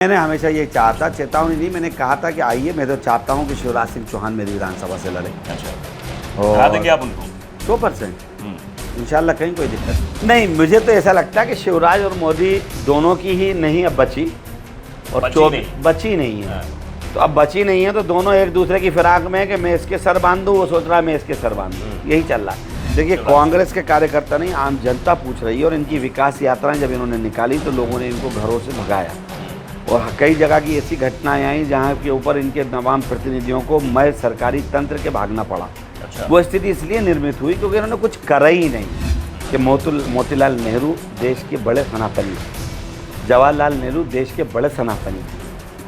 मैंने हमेशा ये चाहता, चेतावनी नहीं, मैंने कहा था कि आइए, मैं तो चाहता हूँ कि शिवराज सिंह चौहान मेरी विधानसभा से लड़े। अच्छा, हरा देंगे आप उनको? 100% इंशाल्लाह, कहीं कोई दिक्कत नहीं। मुझे तो ऐसा लगता है कि शिवराज और मोदी दोनों की ही नहीं अब बची, और बची नहीं है। तो अब बची नहीं है तो दोनों एक दूसरे की फिराक में है कि मैं इसके सर बांध दूँ, वो सोच रहा है मैं इसके सर बांध दूँ, यही चल रहा है। देखिए, कांग्रेस के कार्यकर्ता नहीं, आम जनता पूछ रही है, और इनकी विकास यात्राएं जब इन्होंने निकाली तो लोगों ने इनको घरों से भगाया, और कई जगह की ऐसी घटनाएं आई जहां के ऊपर इनके तमाम प्रतिनिधियों को मैं सरकारी तंत्र के भागना पड़ा। अच्छा। वो स्थिति इसलिए निर्मित हुई क्योंकि इन्होंने कुछ करा ही नहीं। कि मोतीलाल नेहरू देश के बड़े सनातनी, जवाहरलाल नेहरू देश के बड़े सनातनी,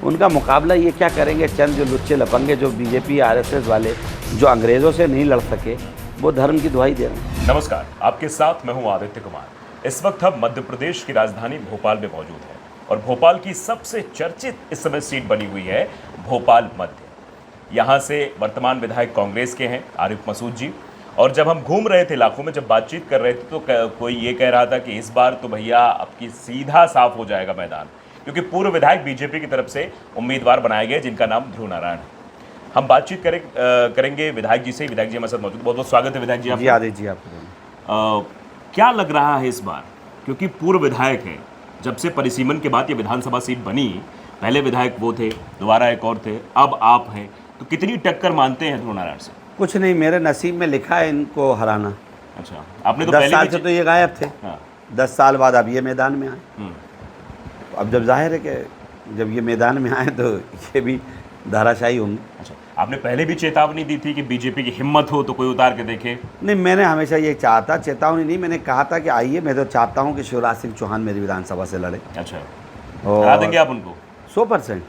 उनका मुकाबला ये क्या करेंगे? चंद जो लुच्चे लफंगे, जो बीजेपी आरएसएस वाले, जो अंग्रेज़ों से नहीं लड़ सके, वो धर्म की दुहाई दे रहे हैं। नमस्कार, आपके साथ मैं हूं आदित्य कुमार। इस वक्त हम मध्य प्रदेश की राजधानी भोपाल में मौजूद हैं, और भोपाल की सबसे चर्चित इस समय सीट बनी हुई है भोपाल मध्य। यहाँ से वर्तमान विधायक कांग्रेस के हैं आरिफ मसूद जी, और जब हम घूम रहे थे इलाकों में, जब बातचीत कर रहे थे, तो कोई ये कह रहा था कि इस बार तो भैया आपकी सीधा साफ हो जाएगा मैदान, क्योंकि पूर्व विधायक बीजेपी की तरफ से उम्मीदवार बनाए गए, जिनका नाम ध्रुव नारायण है। हम बातचीत करेंगे विधायक जी से। विधायक जी हमारे साथ मौजूद, बहुत बहुत स्वागत है विधायक जी। जी आदित्य जी, आपको क्या लग रहा है इस बार, क्योंकि पूर्व विधायक है, जब से परिसीमन के बाद ये विधानसभा सीट बनी, पहले विधायक वो थे, दोबारा एक और थे, अब आप हैं, तो कितनी टक्कर मानते हैं ध्रुव नारायण से? कुछ नहीं, मेरे नसीब में लिखा है इनको हराना। अच्छा, आपने तो 10 पहले साल से तो ये गायब थे। हाँ। 10 साल बाद अब ये मैदान में आए। अब जब जाहिर है कि जब ये मैदान में आए तो ये भी धाराशाही होंगे। अच्छा, आपने पहले भी चेतावनी दी थी कि बीजेपी की हिम्मत हो तो कोई उतार के देखे? नहीं, मैंने हमेशा ये चाहता, चेतावनी नहीं, मैंने कहा था कि आइए, मैं तो चाहता हूँ कि शिवराज सिंह चौहान मेरी विधानसभा से लड़े। अच्छा, हरा देंगे आप उनको? 100%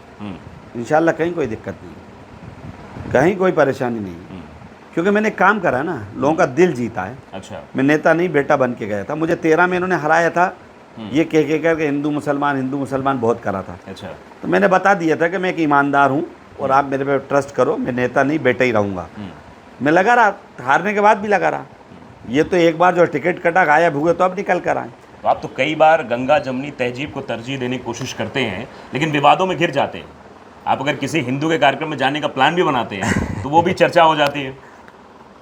इंशाल्लाह, कहीं कोई दिक्कत नहीं, कहीं कोई परेशानी नहीं, क्योंकि मैंने काम करा ना, लोगों का दिल जीता है। अच्छा, मैं नेता नहीं, बेटा बन के गया था। मुझे 13 में इन्होंने हराया था, ये कह कर के हिंदू मुसलमान बहुत करा था। अच्छा, तो मैंने बता दिया था कि मैं एक ईमानदार हूँ, और आप मेरे पे ट्रस्ट करो, मैं नेता नहीं, बेटा ही रहूँगा। मैं लगा रहा, हारने के बाद भी लगा रहा। ये तो एक बार जो टिकट कटा, गायब हुए, तो अब निकल कर आए। तो आप तो कई बार गंगा जमनी तहजीब को तरजीह देने की कोशिश करते हैं, लेकिन विवादों में घिर जाते हैं। आप अगर किसी हिंदू के कार्यक्रम में जाने का प्लान भी बनाते हैं तो वो भी चर्चा हो जाती है।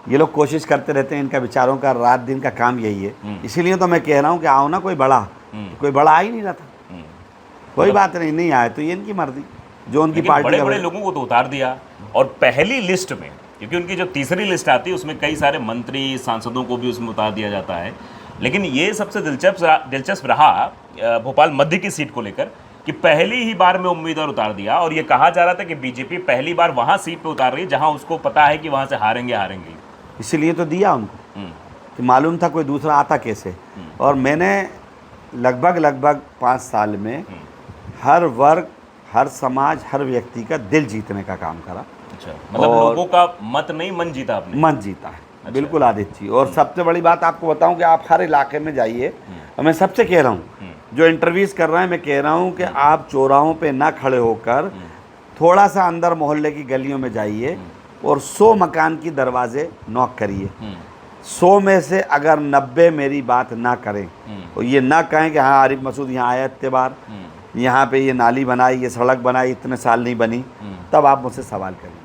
ये लोग कोशिश करते रहते हैं, इनका विचारों का रात दिन का काम यही है। इसीलिए तो मैं कह रहा हूँ कि आओ ना, कोई बड़ा आ ही नहीं रहा था। कोई बात नहीं आए तो ये इनकी मर्जी, जो उनकी पार्टी। बड़े बड़े लोगों को तो उतार दिया, और पहली लिस्ट में, क्योंकि उनकी जो तीसरी लिस्ट आती है उसमें कई सारे मंत्री सांसदों को भी उसमें उतार दिया जाता है। लेकिन ये सबसे दिलचस्प रहा भोपाल मध्य की सीट को लेकर कि पहली ही बार में उम्मीदवार उतार दिया, और ये कहा जा रहा था कि बीजेपी पहली बार वहाँ सीट पर उतार रही है जहाँ उसको पता है कि वहाँ से हारेंगे। इसीलिए तो दिया उनको, कि मालूम था कोई दूसरा आता कैसे। और मैंने लगभग 5 साल में हर वर्ग, हर समाज, हर व्यक्ति का दिल जीतने का काम करा। अच्छा, मतलब लोगों का मत नहीं, मन जीता आपने? मन जीता है। अच्छा। बिल्कुल आदित्य जी, और सबसे बड़ी बात आपको बताऊं कि आप हर इलाके में जाइए, और मैं सबसे कह रहा हूं, जो इंटरव्यूज़ कर रहे हैं, मैं कह रहा हूं कि आप चौराहों पे ना खड़े होकर थोड़ा सा अंदर मोहल्ले की गलियों में जाइए, और 100 मकान की दरवाजे नॉक करिए। 100 में से अगर 90 मेरी बात ना करें, और ये ना कहें कि हाँ आरिफ मसूद यहाँ आया इतने बार, यहाँ पे ये नाली बनाई, ये सड़क बनाई, इतने साल नहीं बनी, तब आप मुझसे सवाल करिए।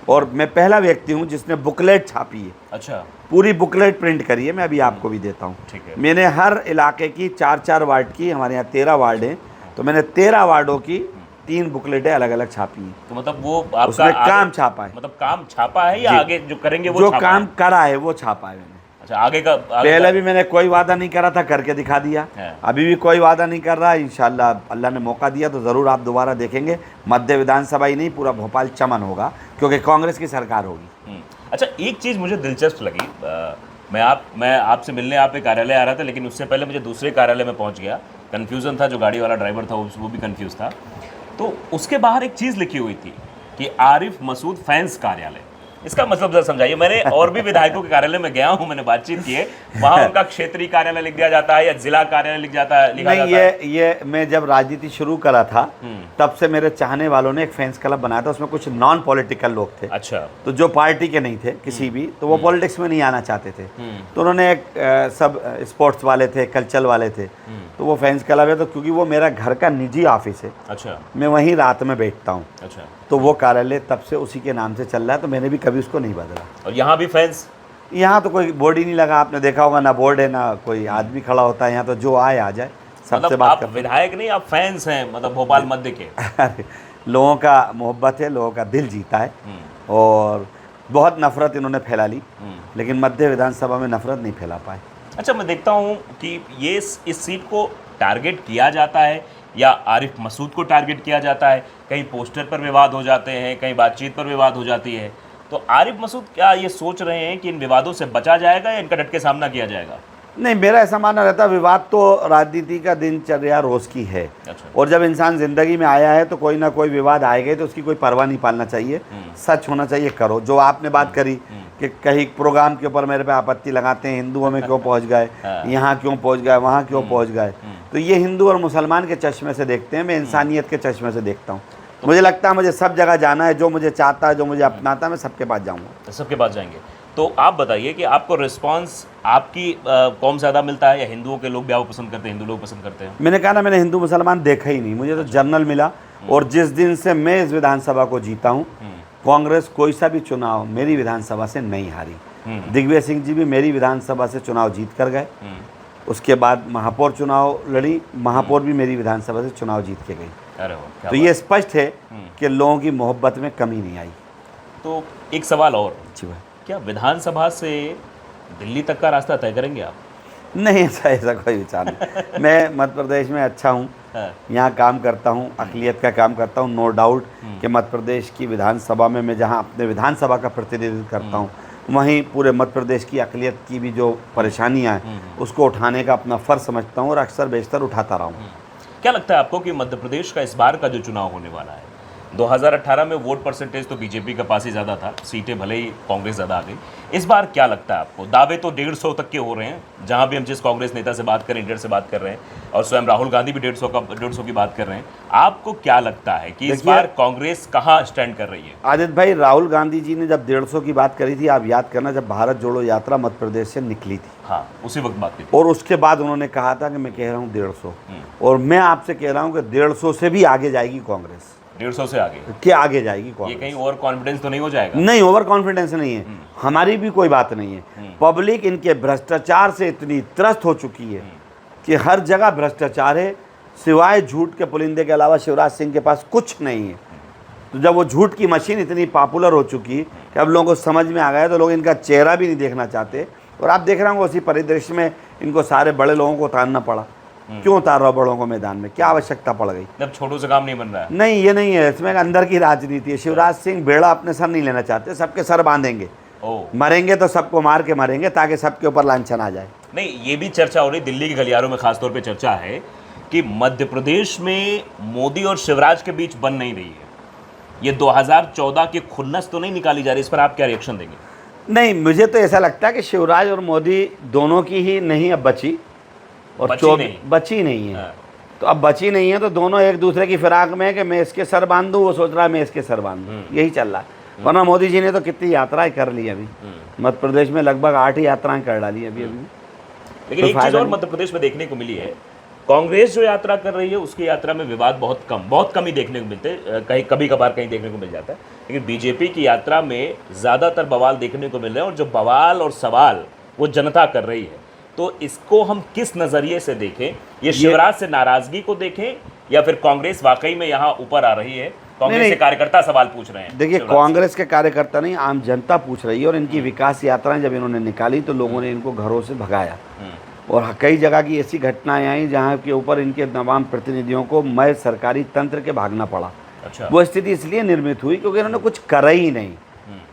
और मैं पहला व्यक्ति हूँ जिसने बुकलेट छापी है। अच्छा, पूरी बुकलेट प्रिंट करी है, मैं अभी आपको भी देता हूँ। ठीक है। मैंने हर इलाके की 4-4 वार्ड की, हमारे यहाँ 13 वार्ड हैं, तो मैंने 13 वार्डों की 3 बुकलेटें अलग अलग छापी हैं। तो मतलब वो आपका उसमें काम छापा है। मतलब काम छापा है, या आगे जो करेंगे वो जो छापा काम है? करा है वो छापा है मैंने। अच्छा, आगे पहले भी मैंने कोई वादा नहीं करा था, करके दिखा दिया। अभी भी कोई वादा नहीं कर रहा। इंशाल्लाह अल्लाह ने मौका दिया तो ज़रूर आप दोबारा देखेंगे। मध्य विधानसभा ही नहीं, पूरा भोपाल चमन होगा, क्योंकि कांग्रेस की सरकार होगी। अच्छा, एक चीज़ मुझे दिलचस्प लगी, मैं आपसे मिलने आप एक कार्यालय आ रहा था, लेकिन उससे पहले मुझे दूसरे कार्यालय में पहुंच गया। कन्फ्यूज़न था, जो गाड़ी वाला ड्राइवर था वो भी कन्फ्यूज़ था। तो उसके बाहर एक चीज़ लिखी हुई थी कि आरिफ मसूद फैंस कार्यालय। इसका मतलब जरा समझाइए। मैंने और भी विधायकों के कार्यालय में गया हूं, मैंने बातचीत की है, वहां उनका क्षेत्रीय कार्यालय लिख दिया जाता है या जिला कार्यालय लिखा जाता नहीं, है। ये मैं जब राजनीति शुरू करा था तब से मेरे चाहने वालों ने एक फैंस क्लब बनाया था, उसमें कुछ नॉन पॉलिटिकल लोग थे। अच्छा। तो जो पार्टी के नहीं थे किसी भी, तो वो पॉलिटिक्स में नहीं आना चाहते थे। तो उन्होंने एक सब स्पोर्ट्स वाले थे, कल्चर वाले थे, तो वो फैंस क्लब है। तो क्योंकि वो मेरा घर का निजी ऑफिस है, अच्छा, मैं वहीं रात में बैठता हूँ, अच्छा, तो वो कार्यालय तब से उसी के नाम से चल रहा है, तो मैंने भी कभी उसको नहीं बदला। और यहाँ भी फैंस? यहाँ तो कोई बोर्ड ही नहीं लगा, आपने देखा होगा, ना बोर्ड है ना कोई आदमी खड़ा होता है यहाँ, तो जो आए आ जाए, सबसे मतलब बात आप करते विधायक नहीं, आप फैंस हैं, मतलब भोपाल मध्य के। अरे, लोगों का मोहब्बत है, लोगों का दिल जीता है, और बहुत नफरत इन्होंने फैला ली, लेकिन मध्य विधानसभा में नफरत नहीं फैला पाए। अच्छा, मैं देखता हूँ कि ये इस सीट को टारगेट किया जाता है या आरिफ मसूद को टारगेट किया जाता है, कहीं पोस्टर पर विवाद हो जाते हैं, कहीं बातचीत पर विवाद हो जाती है। तो आरिफ मसूद क्या ये सोच रहे हैं कि इन विवादों से बचा जाएगा या इनका डट के सामना किया जाएगा? नहीं, मेरा ऐसा मानना रहता है, विवाद तो राजनीति का दिनचर्या रोज़ की है। अच्छा। और जब इंसान ज़िंदगी में आया है तो कोई ना कोई विवाद आएगा, तो उसकी कोई परवाह नहीं पालना चाहिए, सच होना चाहिए, करो। जो आपने बात करी कि कहीं प्रोग्राम के ऊपर मेरे पे आपत्ति लगाते हैं, हिंदुओं में क्यों पहुंच गए, यहाँ क्यों पहुंच गए, वहाँ क्यों पहुंच गए, तो ये हिंदू और मुसलमान के चश्मे से देखते हैं, मैं इंसानियत के चश्मे से देखता हूँ। मुझे लगता है मुझे सब जगह जाना है, जो मुझे चाहता है, जो मुझे अपनाता है, मैं सबके पास जाऊँगा। सबके पास जाएंगे। तो आप बताइए कि आपको रिस्पांस आपकी कौम ज़्यादा मिलता है या हिंदुओं के लोग भी आपको पसंद करते हैं, हिंदू लोग पसंद करते हैं? मैंने कहा ना, मैंने हिंदू मुसलमान देखा ही नहीं, मुझे तो जनरल मिला। और जिस दिन से मैं इस विधानसभा को जीता हूँ, कांग्रेस कोई सा भी चुनाव मेरी विधानसभा से नहीं हारी। दिग्विजय सिंह जी भी मेरी विधानसभा से चुनाव जीत कर गए। उसके बाद महापौर चुनाव लड़ी, महापौर भी मेरी विधानसभा से चुनाव जीत के गई। अरे वाह, तो ये स्पष्ट है कि लोगों की मोहब्बत में कमी नहीं आई। तो एक सवाल और, जी भाई, क्या विधानसभा से दिल्ली तक का रास्ता तय करेंगे आप? नहीं, ऐसा कोई विचार नहीं। मैं मध्य प्रदेश में अच्छा हूँ, यहाँ काम करता हूँ, अक़लियत का काम करता हूँ। नो डाउट कि मध्य प्रदेश की विधानसभा में मैं जहाँ अपने विधानसभा का प्रतिनिधित्व करता हूँ, वहीं पूरे मध्य प्रदेश की अक़लियत की भी जो परेशानियाँ हैं उसको उठाने का अपना फ़र्ज़ समझता हूँ और अक्सर बेशतर उठाता रहा हूँ। क्या लगता है आपको कि मध्य प्रदेश का इस बार का जो चुनाव होने वाला है, 2018 में वोट परसेंटेज तो बीजेपी का पास ही ज़्यादा था, सीटें भले ही कांग्रेस ज़्यादा आ गई, इस बार क्या लगता है आपको? दावे तो 150 तक के हो रहे हैं, जहां भी हम जिस कांग्रेस नेता से बात करें 150 से बात कर रहे हैं, और स्वयं राहुल गांधी भी 150 की बात कर रहे हैं। आपको क्या लगता है कि इस बार कांग्रेस कहाँ स्टैंड कर रही है? आदित्य भाई, राहुल गांधी जी ने जब 150 की बात करी थी, आप याद करना, जब भारत जोड़ो यात्रा मध्य प्रदेश से निकली थी। हाँ, उसी वक्त बात की थी। और उसके बाद उन्होंने कहा था कि मैं कह रहा हूँ 150, और मैं आपसे कह रहा हूँ कि 150 से भी आगे जाएगी कांग्रेस। 150 से आगे क्या आगे जाएगी ये कांग्रेस? कहीं ओवर कॉन्फिडेंस तो नहीं हो जाएगा? नहीं, ओवर कॉन्फिडेंस नहीं है, हमारी भी कोई बात नहीं है। पब्लिक इनके भ्रष्टाचार से इतनी त्रस्त हो चुकी है कि हर जगह भ्रष्टाचार है, सिवाय झूठ के पुलिंदे के अलावा शिवराज सिंह के पास कुछ नहीं है। तो जब वो झूठ की मशीन इतनी पॉपुलर हो चुकी कि अब लोगों को समझ में आ गया, तो लोग इनका चेहरा भी नहीं देखना चाहते। और आप देख रहे होंगे उसी परिदृश्य में इनको सारे बड़े लोगों को उतारना पड़ा। क्यों उतार रहा बड़ों को मैदान में, क्या आवश्यकता पड़ गई? जब छोटों से काम नहीं बन रहा है। नहीं, ये नहीं है, इसमें अंदर की राजनीति है। शिवराज सिंह बेड़ा अपने सर नहीं लेना चाहते, सबके सर बांधेंगे। मरेंगे तो सबको मार के मरेंगे, ताकि सबके ऊपर लांछन आ जाए। नहीं, ये भी चर्चा हो रही, दिल्ली के गलियारों में खासतौर पे चर्चा है कि मध्य प्रदेश में मोदी और शिवराज के बीच बन नहीं रही है। ये 2014 की खुन्नस तो नहीं निकाली जा रही, इस पर आप क्या रिएक्शन देंगे? नहीं, मुझे तो ऐसा लगता है कि शिवराज और मोदी दोनों की ही नहीं अब बची, और बची नहीं है। तो अब बची नहीं है, तो दोनों एक दूसरे की फिराक में है कि मैं इसके सर बांधूं, वो सोच रहा है मैं इसके सर बांधूं, यही चल रहा है। वरना मोदी जी ने तो कितनी यात्राएं कर ली अभी, मध्य प्रदेश में लगभग 8 यात्राएं कर डाली अभी। लेकिन एक चीज़ और मध्य प्रदेश में देखने को मिली है, कांग्रेस जो यात्रा कर रही है उसकी यात्रा में विवाद बहुत कम ही देखने को मिलते हैं, कहीं कभी कभार कहीं देखने को मिल जाता है। लेकिन बीजेपी की यात्रा में ज़्यादातर बवाल देखने को मिल रहे हैं, और जो बवाल और सवाल वो जनता कर रही है। तो इसको हम किस नज़रिए से देखें? ये शिवराज से नाराज़गी को देखें, या फिर कांग्रेस वाकई में यहाँ ऊपर आ रही है? कांग्रेस के कार्यकर्ता सवाल पूछ रहे हैं। देखिए, कांग्रेस के कार्यकर्ता नहीं, आम जनता पूछ रही है। और इनकी विकास यात्राएं जब इन्होंने निकाली तो लोगों ने इनको घरों से भगाया, और कई जगह की ऐसी घटनाएं आई जहां के ऊपर इनके तमाम प्रतिनिधियों को मैं सरकारी तंत्र के भागना पड़ा। अच्छा। वो स्थिति इसलिए निर्मित हुई क्योंकि इन्होंने कुछ करा ही नहीं।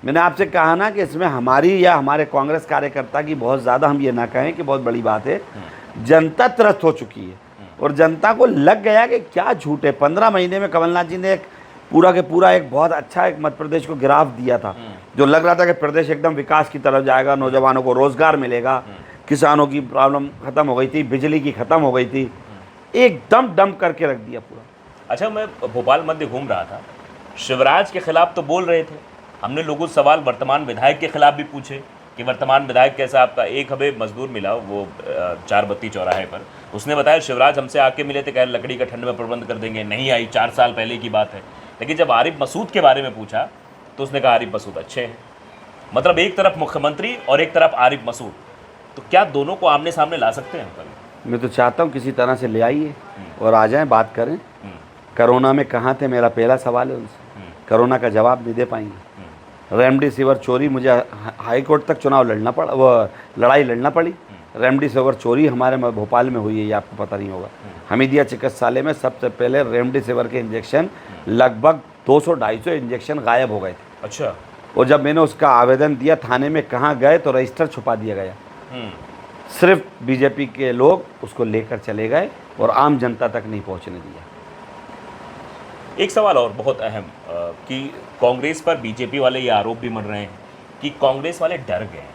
मैंने आपसे कहा ना कि इसमें हमारी या हमारे कांग्रेस कार्यकर्ता की बहुत ज़्यादा, हम ये ना कहें कि बहुत बड़ी बात है, जनता त्रस्त हो चुकी है। और जनता को लग गया कि क्या झूठ है। 15 महीने में कमलनाथ जी ने एक पूरा के पूरा एक बहुत अच्छा एक मध्य प्रदेश को ग्राफ दिया था, जो लग रहा था कि प्रदेश एकदम विकास की तरफ जाएगा, नौजवानों को रोजगार मिलेगा, किसानों की प्रॉब्लम खत्म हो गई थी, बिजली की खत्म हो गई थी, एकदम डंप करके रख दिया पूरा। अच्छा, मैं भोपाल मध्य घूम रहा था, शिवराज के खिलाफ तो बोल रहे थे, हमने लोगों से सवाल वर्तमान विधायक के खिलाफ भी पूछे कि वर्तमान विधायक कैसा आपका। एक हमें मजदूर मिला वो 4 बत्ती चौराहे पर, उसने बताया शिवराज हमसे आके मिले थे, कह लकड़ी का ठंड में प्रबंध कर देंगे, नहीं आई, 4 साल पहले की बात है। लेकिन जब आरिफ मसूद के बारे में पूछा तो उसने कहा आरिफ मसूद अच्छे हैं। मतलब एक तरफ मुख्यमंत्री और एक तरफ आरिफ मसूद, तो क्या दोनों को आमने सामने ला सकते हैं? मैं तो चाहता हूँ किसी तरह से ले आइए और आ जाएं, बात करें। कोरोना में कहाँ थे, मेरा पहला सवाल है उनसे। कोरोना का जवाब नहीं दे पाएंगे। रेमडेसिविर चोरी, मुझे हाई कोर्ट तक चुनाव लड़ना पड़ा, वो लड़ाई लड़ना पड़ी। रेमडेसिविर चोरी हमारे भोपाल में हुई है, ये आपको पता नहीं होगा। हमीदिया चिकित्सालय में सबसे पहले रेमडेसिविर के इंजेक्शन लगभग 200-250 इंजेक्शन गायब हो गए थे। अच्छा। और जब मैंने उसका आवेदन दिया थाने में, कहाँ गए तो रजिस्टर छुपा दिया गया। सिर्फ बीजेपी के लोग उसको लेकर चले गए और आम जनता तक नहीं पहुंचने दिया। एक सवाल और बहुत अहम कि कांग्रेस पर बीजेपी वाले ये आरोप भी मर रहे हैं कि कांग्रेस वाले डर गए हैं,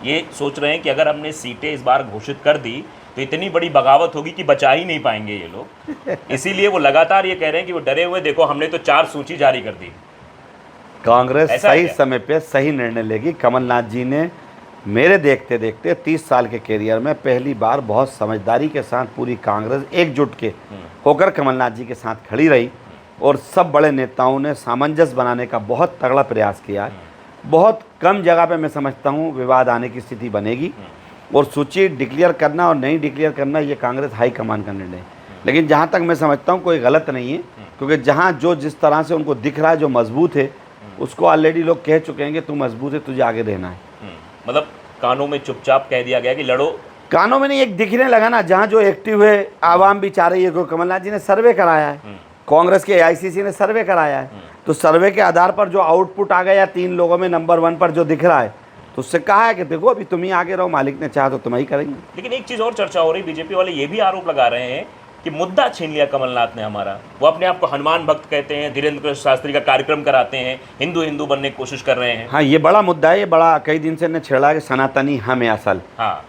ये सोच रहे हैं कि अगर हमने सीटें इस बार घोषित कर दी तो इतनी बड़ी बगावत होगी कि बचा ही नहीं पाएंगे ये लोग। इसीलिए वो लगातार ये कह रहे हैं कि वो डरे हुए, देखो हमने तो 4 सूची जारी कर दी। कांग्रेस सही समय पे सही निर्णय लेगी। कमलनाथ जी ने मेरे देखते देखते 30 साल के कैरियर में पहली बार बहुत समझदारी के साथ पूरी कांग्रेस एकजुट के होकर कमलनाथ जी के साथ खड़ी रही और सब बड़े नेताओं ने सामंजस्य बनाने का बहुत तगड़ा प्रयास किया है। बहुत कम जगह पे मैं समझता हूँ विवाद आने की स्थिति बनेगी और सूची डिक्लेयर करना और नहीं डिक्लेयर करना ये कांग्रेस हाईकमान का निर्णय है। लेकिन जहाँ तक मैं समझता हूँ कोई गलत नहीं है, क्योंकि जहाँ जो जिस तरह से उनको दिख रहा है जो मजबूत है, उसको ऑलरेडी लोग कह चुके हैं कि तू मजबूत है, तुझे आगे रहना है। मतलब कानों में चुपचाप कह दिया गया कि लड़ो। कानों में नहीं, एक दिखने लगा ना, जहाँ जो एक्टिव है आवाम भी चाह रही है। कमलनाथ जी ने सर्वे कराया है, कांग्रेस के AICC ने सर्वे कराया है, तो सर्वे के आधार पर जो आउटपुट आ गया 3 लोगों में नंबर 1 पर जो दिख रहा है, तो उससे कहा है कि देखो अभी तुम ही आगे रहो, मालिक ने चाहा तो तुम ही करेंगे। लेकिन एक चीज़ और चर्चा हो रही, बीजेपी वाले ये भी आरोप लगा रहे हैं कि मुद्दा छीन लिया कमलनाथ ने हमारा। वो अपने आप को हनुमान भक्त कहते हैं, धीरेन्द्र शास्त्री का कार्यक्रम कराते हैं, हिंदू हिंदू बनने की कोशिश कर रहे हैं। हाँ, ये बड़ा मुद्दा है, ये बड़ा कई दिन से ने छेड़ा कि सनातनी हम है असल। हाँ,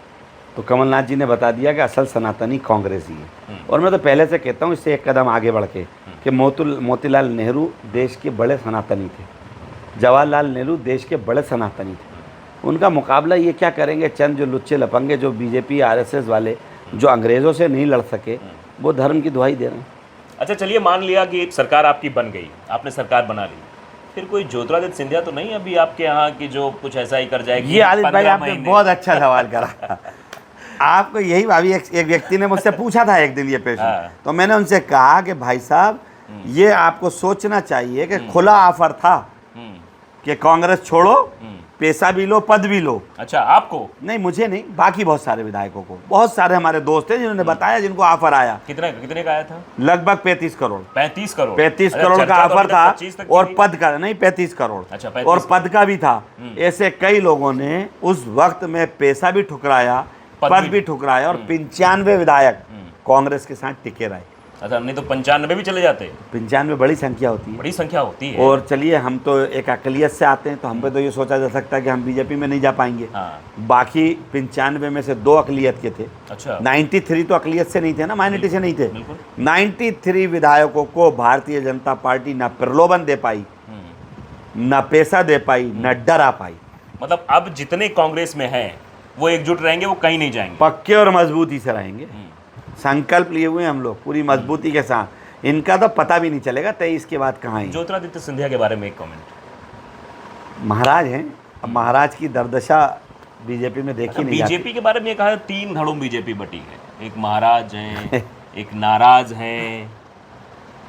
तो कमलनाथ जी ने बता दिया कि असल सनातनी कांग्रेस ही है। और मैं तो पहले से कहता हूँ इससे एक कदम आगे बढ़ के कि मोतीलाल नेहरू देश के बड़े सनातनी थे, जवाहरलाल नेहरू देश के बड़े सनातनी थे। उनका मुकाबला ये क्या करेंगे चंद जो लुच्चे लपंगे, जो बीजेपी RSS वाले, जो अंग्रेज़ों से नहीं लड़ सके, वो धर्म की दुहाई दे रहे हैं। अच्छा चलिए, मान लिया कि सरकार आपकी बन गई, आपने सरकार बना ली, फिर कोई ज्योतिरादित्य सिंधिया तो नहीं अभी आपके यहाँ की जो कुछ ऐसा ही कर जाएगी? ये आदित्य भाई आपने बहुत अच्छा सवाल करा। आपको यही अभी एक व्यक्ति ने मुझसे पूछा था एक दिन ये पेशेंट, तो मैंने उनसे कहा कि भाई साहब ये आपको सोचना चाहिए कि खुला ऑफर था कि कांग्रेस छोड़ो, पैसा भी लो, पद भी लो। अच्छा, आपको? नहीं, मुझे नहीं, बाकी बहुत सारे विधायकों को, बहुत सारे हमारे दोस्त हैं जिन्होंने बताया, जिनको ऑफर आया। कितने का आया था? लगभग 35 करोड़। 35 करोड़? 35 करोड़ का ऑफर था और पद का नहीं, 35 करोड़। अच्छा, और पद का भी था। ऐसे कई लोगों ने उस वक्त में पैसा भी ठुकराया, पद भी ठुकराया और 95 विधायक कांग्रेस के साथ टिके रहे। अच्छा, नहीं तो 95 भी चले जाते? 95 बड़ी संख्या होती है, बड़ी संख्या होती है। और चलिए हम तो एक अकलियत से आते हैं, तो हम पे तो ये सोचा जा सकता है कि हम बीजेपी में नहीं जा पाएंगे। बाकी 95 में से 2 अकलियत के थे। अच्छा, 93 तो अकलियत से नहीं थे ना, माइनॉरिटी से नहीं थे। 93 विधायकों को भारतीय जनता पार्टी न प्रलोभन दे पाई, न पैसा दे पाई, न डरा पाई। मतलब अब जितने कांग्रेस में हैं वो एकजुट रहेंगे, वो कहीं नहीं जाएंगे, पक्के और मजबूती से रहेंगे। संकल्प लिए हुए हम लोग पूरी मजबूती के साथ। इनका तो पता भी नहीं चलेगा 23 के बाद कहाँ है। ज्योतिरादित्य सिंधिया के बारे में एक कमेंट। महाराज हैं, अब महाराज की दर्दशा बीजेपी में देखी नहीं जाती। बीजेपी के बारे में ये कहा 3 धड़ों बीजेपी बटी है, एक महाराज हैं, एक नाराज हैं,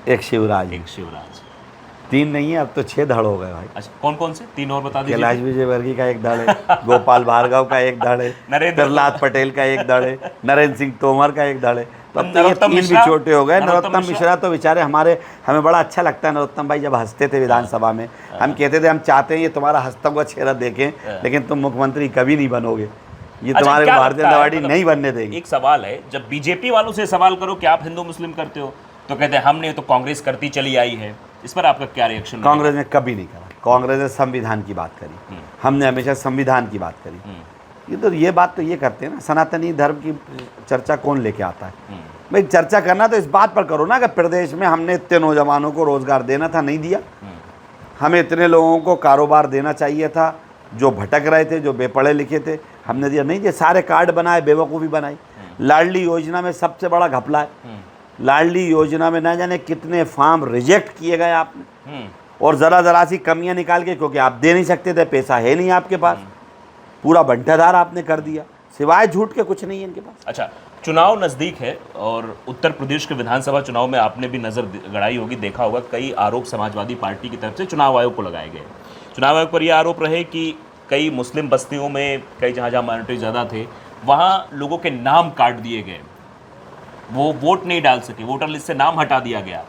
एक शिवराज। 3 नहीं है, अब तो 6 धड़ हो गए भाई। अच्छा, कौन कौन से 3 और बता दीजिए? कैलाश विजयवर्गीय का एक धड़ है, गोपाल भार्गव का एक धड़ है, प्रहलाद पटेल का एक धड़ है, नरेंद्र सिंह तोमर का एक धड़ है। तो अब तो ये 3 भी छोटे हो गए। नरोत्तम मिश्रा तो बेचारे हमें बड़ा अच्छा लगता है नरोत्तम भाई, जब हंसते थे विधानसभा में, हम कहते थे हम चाहते हैं ये तुम्हारा हंसता हुआ चेहरा देखें, लेकिन तुम मुख्यमंत्री कभी नहीं बनोगे, ये तुम्हारे भारतीय जनता पार्टी नहीं बनने देगी। एक सवाल है, जब बीजेपी वालों से सवाल करो कि आप हिंदू मुस्लिम करते हो, तो कहते हैं हमने तो कांग्रेस करती चली आई है, इस पर आपका क्या रिएक्शन? कांग्रेस ने कभी नहीं करा। कांग्रेस ने संविधान की बात करी, हमने हमेशा संविधान की बात करी। ये बात तो ये करते हैं ना, सनातनी धर्म की चर्चा कौन लेके आता है? भाई चर्चा करना तो इस बात पर करो ना कि प्रदेश में हमने इतने नौजवानों को रोजगार देना था, नहीं दिया। हमें इतने लोगों को कारोबार देना चाहिए था जो भटक रहे थे, जो बेपढ़े लिखे थे, हमने दिया, नहीं दिया। सारे कार्ड बनाए, बेवकूफ़ी बनाई। लाडली योजना में सबसे बड़ा घपला है। लाडली योजना में ना जाने कितने फॉर्म रिजेक्ट किए गए आपने, और ज़रा सी कमियां निकाल के, क्योंकि आप दे नहीं सकते थे, पैसा है नहीं आपके पास, पूरा बंटाधार आपने कर दिया। सिवाय झूठ के कुछ नहीं है इनके पास। अच्छा, चुनाव नज़दीक है और उत्तर प्रदेश के विधानसभा चुनाव में आपने भी नज़र गड़ाई होगी, देखा होगा, कई आरोप समाजवादी पार्टी की तरफ से चुनाव आयोग को लगाए गए। चुनाव आयोग पर यह आरोप रहे कि कई मुस्लिम बस्तियों में, कई जहाँ माइनॉरिटी ज़्यादा थे, वहाँ लोगों के नाम काट दिए गए, वो वोट नहीं डाल सके, वोटर लिस्ट से नाम हटा दिया गया।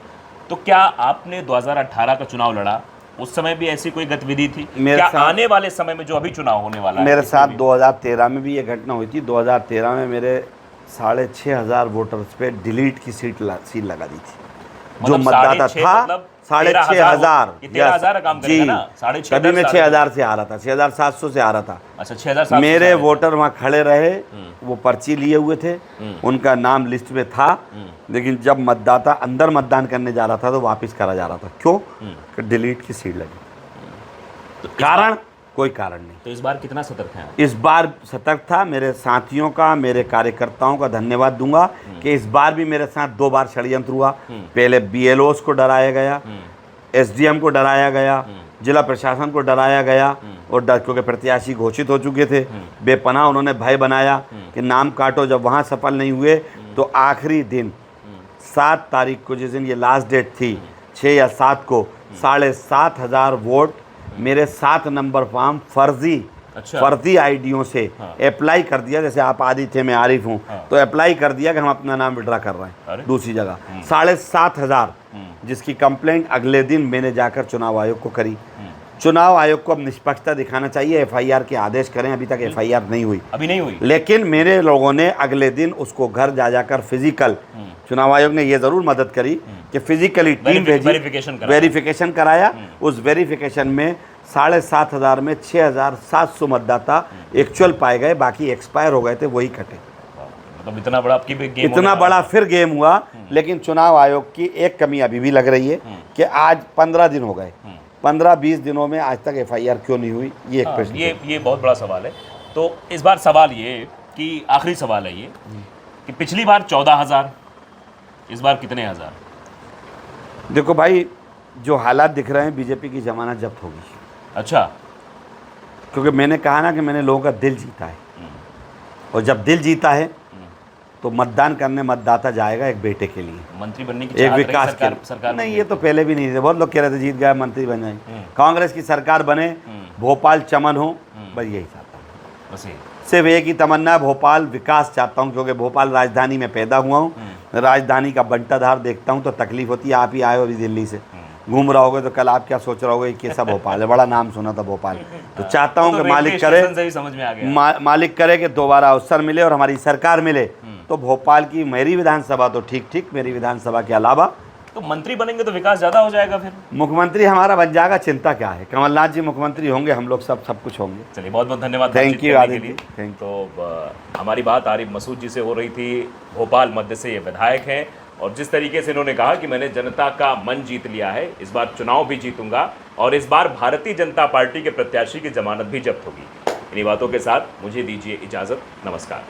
तो क्या आपने 2018 का चुनाव लड़ा, उस समय भी ऐसी कोई गतिविधि थी? क्या आने वाले समय में जो अभी चुनाव होने वाला है? मेरे साथ 2013 में भी ये घटना हुई थी। 2013 में मेरे 6,500 वोटर्स पे डिलीट की सील लगा दी थी। जो मतदाता था 6,500, जी, कभी मैं 6,000 से आ रहा था, 6,700 से आ रहा था। अच्छा, 6,700 मेरे वोटर वहाँ खड़े रहे, वो पर्ची लिए हुए थे, उनका नाम लिस्ट में था, लेकिन जब मतदाता अंदर मतदान करने जा रहा था तो वापस करा जा रहा था। क्यों? कि डिलीट की सील लगी। कारण? कोई कारण नहीं। तो इस बार कितना सतर्क हैं? इस बार सतर्क था। मेरे साथियों का, मेरे कार्यकर्ताओं का धन्यवाद दूंगा कि इस बार भी मेरे साथ 2 बार षड्यंत्र हुआ। पहले BLOs को डराया गया, SDM को डराया गया, जिला प्रशासन को डराया गया, और क्योंकि प्रत्याशी घोषित हो चुके थे, बेपनाह उन्होंने भय बनाया कि नाम काटो। जब वहाँ सफल नहीं हुए तो आखिरी दिन 7 तारीख को, जिस दिन ये लास्ट डेट थी, 6 या 7 को, 7,500 वोट मेरे 7 नंबर फॉर्म फर्जी, फर्जी आईडियों से अप्लाई कर दिया। जैसे आप आदि थे, मैं आरिफ हूँ, तो अप्लाई कर दिया कि हम अपना नाम विड्रा कर रहे हैं दूसरी जगह। 7,500 जिसकी कंप्लेंट अगले दिन मैंने जाकर चुनाव आयोग को करी। चुनाव आयोग को अब निष्पक्षता दिखाना चाहिए, FIR के आदेश करें। अभी तक FIR नहीं हुई, अभी नहीं हुई, लेकिन मेरे लोगों ने अगले दिन उसको घर जाकर फिजिकल, चुनाव आयोग ने ये जरूर मदद करी कि फिजिकली टीम भेजी, वेरिफिकेशन कराया। उस वेरिफिकेशन में 7,500 में 6,700 मतदाता एक्चुअल पाए गए, बाकी एक्सपायर हो गए थे, वही कटे। मतलब इतना बड़ा आपकी गेम, इतना बड़ा फिर गेम हुआ। लेकिन चुनाव आयोग की एक कमी अभी भी लग रही है कि आज 15 दिन हो गए, 15-20 दिनों में आज तक FIR क्यों नहीं हुई? ये एक प्रश्न, ये बहुत बड़ा सवाल है। तो इस बार सवाल ये कि आखिरी सवाल है ये कि पिछली बार 14,000, इस बार कितने हज़ार? देखो भाई, जो हालात दिख रहे हैं, बीजेपी की जमानत जब्त होगी। अच्छा, क्योंकि मैंने कहा ना कि मैंने लोगों का दिल जीता है, और जब दिल जीता है तो मतदान करने मतदाता जाएगा एक बेटे के लिए, मंत्री बनने की एक विकास के सरकार नहीं, ये तो पहले भी नहीं थे। बहुत लोग कह रहे थे जीत गए मंत्री बन जाए, कांग्रेस की सरकार बने, भोपाल चमन हो, बस यही चाहता हूँ। बस सिर्फ एक ही तमन्ना, भोपाल विकास चाहता हूँ, क्योंकि भोपाल राजधानी में पैदा हुआ हूँ। राजधानी का बंटाधार देखता हूँ तो तकलीफ होती है। आप ही आए हो अभी दिल्ली से, घूम रहा होगे तो कल आप क्या सोच रहे होगे, कैसा भोपाल है, बड़ा नाम सुना था भोपाल। तो चाहता हूँ कि मालिक करे, समझ में आ गया, मालिक करे कि दोबारा अवसर मिले और हमारी सरकार मिले, तो भोपाल की मेरी विधानसभा तो ठीक, मेरी विधानसभा के अलावा तो मंत्री बनेंगे तो विकास ज़्यादा हो जाएगा। फिर मुख्यमंत्री हमारा बन जाएगा, चिंता क्या है। कमलनाथ जी मुख्यमंत्री होंगे, हम लोग सब कुछ होंगे। चलिए, बहुत बहुत धन्यवाद। Thank you Aditya, thank you. तो हमारी बात आरिफ मसूद जी से हो रही थी, भोपाल मध्य से ये विधायक हैं, और जिस तरीके से इन्होंने कहा कि मैंने जनता का मन जीत लिया है, इस बार चुनाव भी जीतूंगा, और इस बार भारतीय जनता पार्टी के प्रत्याशी की जमानत भी जब्त होगी। इन्हीं बातों के साथ मुझे दीजिए इजाज़त। नमस्कार।